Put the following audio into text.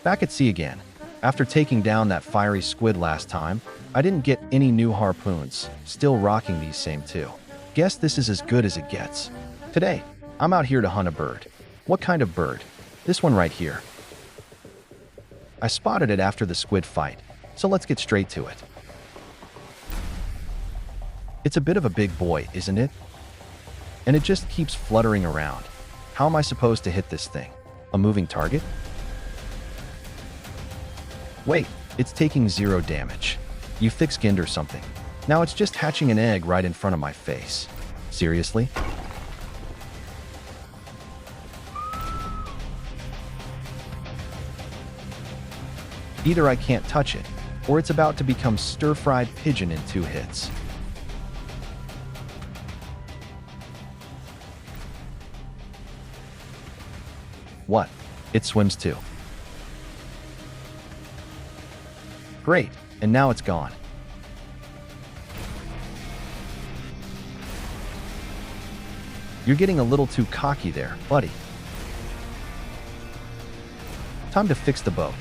Back at sea again. After taking down that fiery squid last time, I didn't get any new harpoons, still rocking these same two. Guess this is as good as it gets. Today, I'm out here to hunt a bird. What kind of bird? This one right here. I spotted it after the squid fight, so let's get straight to it. It's a bit of a big boy, isn't it? And it just keeps fluttering around. How am I supposed to hit this thing? A moving target? Wait, it's taking 0 damage. You thick-skinned or something. Now it's just hatching an egg right in front of my face. Seriously? Either I can't touch it, or it's about to become stir-fried pigeon in 2 hits. What? It swims too. Great, and now it's gone. You're getting a little too cocky there, buddy. Time to fix the boat.